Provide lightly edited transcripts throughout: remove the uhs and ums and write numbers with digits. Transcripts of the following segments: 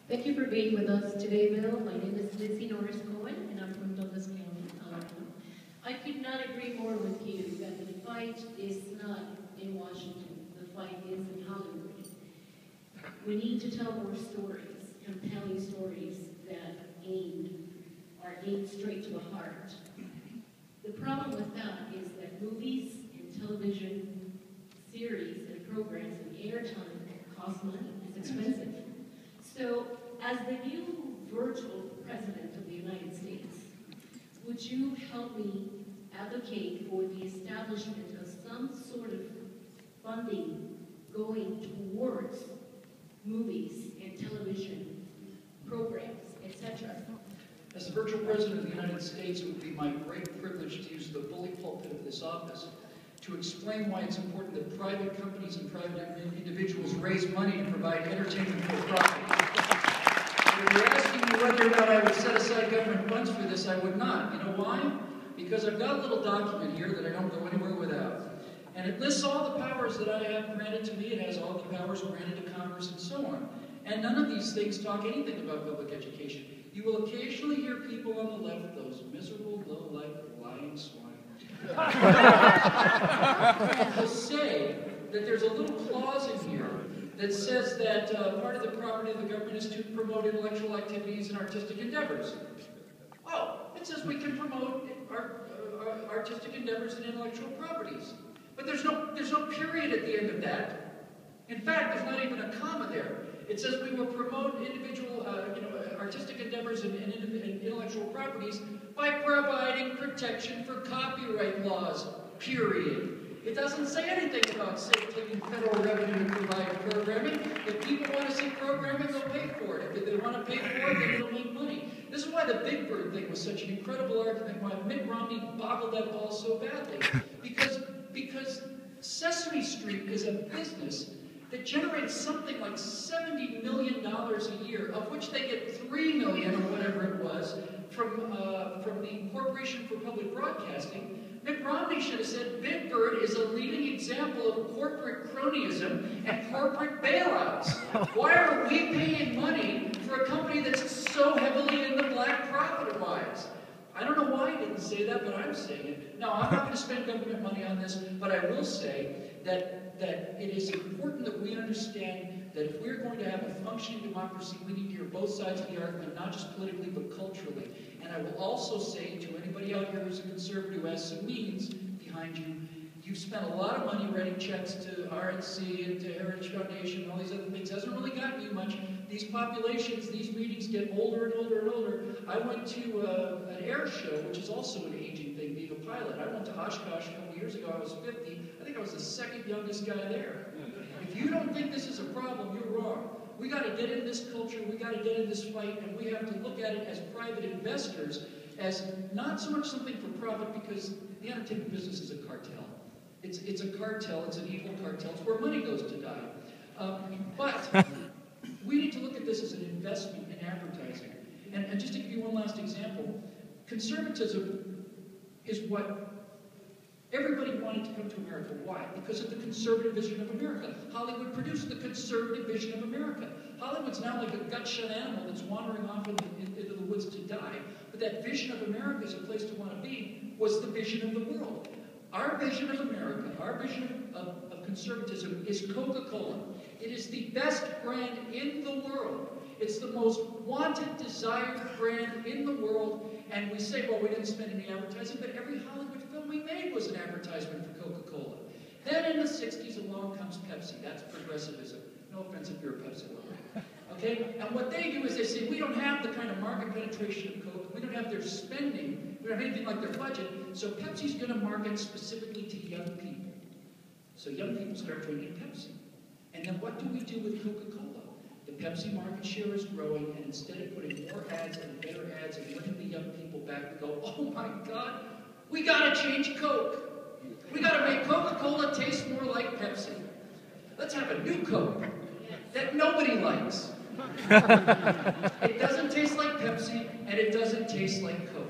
Thank you for being with us today, Bill. My name is Lizzie Norris Cohen, and I'm from Douglas County, Alabama. I could not agree more with you that the fight is not in Washington. The fight is in Hollywood. We need to tell more stories, compelling stories that are aimed straight to the heart. The problem with that is that movies and television series and programs and airtime cost money. It's expensive. So, as the new virtual president of the United States, would you help me advocate for the establishment of some sort of funding going towards movies and television programs, etc.? As the virtual president of the United States, it would be my great privilege to use the bully pulpit of this office to explain why it's important that private companies and private individuals raise money to provide entertainment for profit. If you're asking me whether or not I would set aside government funds for this, I would not. You know why? Because I've got a little document here that I don't go anywhere without. And it lists all the powers that I have granted to me. It has all the powers granted to Congress and so on. And none of these things talk anything about public education. You will occasionally hear people on the left, those miserable, low-life, lying swine, will say that there's a little clause in here that says that part of the property of the government is to promote intellectual activities and artistic endeavors. Oh, it says we can promote artistic endeavors and intellectual properties. But there's no period at the end of that. In fact, there's not even a comma there. It says we will promote individual, artistic endeavors and intellectual properties by providing protection for copyright laws, period. It doesn't say anything about, say, taking federal revenue to provide programming. If people want to see programming, they'll pay for it. If they want to pay for it, then it'll make money. This is why the Big Bird thing was such an incredible argument, why Mitt Romney boggled that ball so badly. Because Sesame Street is a business that generates something like $70 million a year, of which they get $3 million or whatever it was from the Corporation for Public Broadcasting. Mitt Romney should have said Big Bird is a leading example of corporate cronyism and corporate bailouts. Why are we paying money for a company that's so heavily in the black profit-wise? I don't know why he didn't say that, but I'm saying it. Now, I'm not going to spend government money on this, but I will say that it is important that we understand that if we're going to have a functioning democracy, we need to hear both sides of the argument, not just politically, but culturally. And I will also say to anybody out here who's a conservative who has some means behind you, you've spent a lot of money writing checks to RNC and to Heritage Foundation and all these other things. It hasn't really gotten you much. These populations, these meetings get older and older and older. I went to an air show, which is also an aging thing, being a pilot. I went to Oshkosh a couple years ago. I was 50. I think I was the second youngest guy there. If you don't think this is a problem, you're wrong. We got to get in this culture. We got to get in this fight, and we have to look at it as private investors, as not so much something for profit, because the entertainment business is a cartel. It's a cartel. It's an evil cartel. It's where money goes to die. But we need to look at this as an investment in advertising. And just to give you one last example, conservatism is what everybody wanted to come to America. Why? Because of the conservative vision of America. Hollywood produced the conservative vision of America. Hollywood's now like a gut-shut animal that's wandering off into the woods to die. But that vision of America as a place to want to be was the vision of the world. Our vision of America, our vision of conservatism is Coca-Cola. It is the best brand in the world. It's the most wanted, desired brand in the world. And we say, well, we didn't spend any advertising, but every Hollywood film we made was an advertisement for Coca-Cola. Then in the 60s, along comes Pepsi. That's progressivism. No offense if you're a Pepsi lover. Okay? And what they do is they say, we don't have the kind of market penetration of Coke. We don't have their spending. We don't have anything like their budget. So Pepsi's going to market specifically to young people. So young people start drinking Pepsi. And then what do we do with Coca-Cola? The Pepsi market share is growing, and instead of putting more ads and better ads and winning the young people back, we go, oh my God, we got to change Coke. We got to make Coca-Cola taste more like Pepsi. Let's have a new Coke that nobody likes. It doesn't taste like Pepsi, and it doesn't taste like Coke.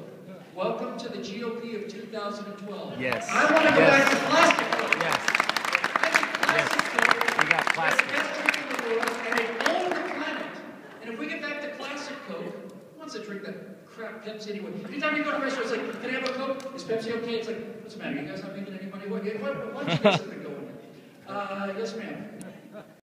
Welcome to the GOP of 2012. Yes. I want to go back to plastic Coke. Yes. I think plastic Coke. We got plastic. And it owned the planet. And if if we get back to classic Coke, who wants to drink that crap Pepsi anyway? Anytime you go to a restaurant, it's like, can I have a Coke? Is Pepsi okay? It's like, what's the matter? You guys not making any money? Why don't you get something going? Yes, ma'am.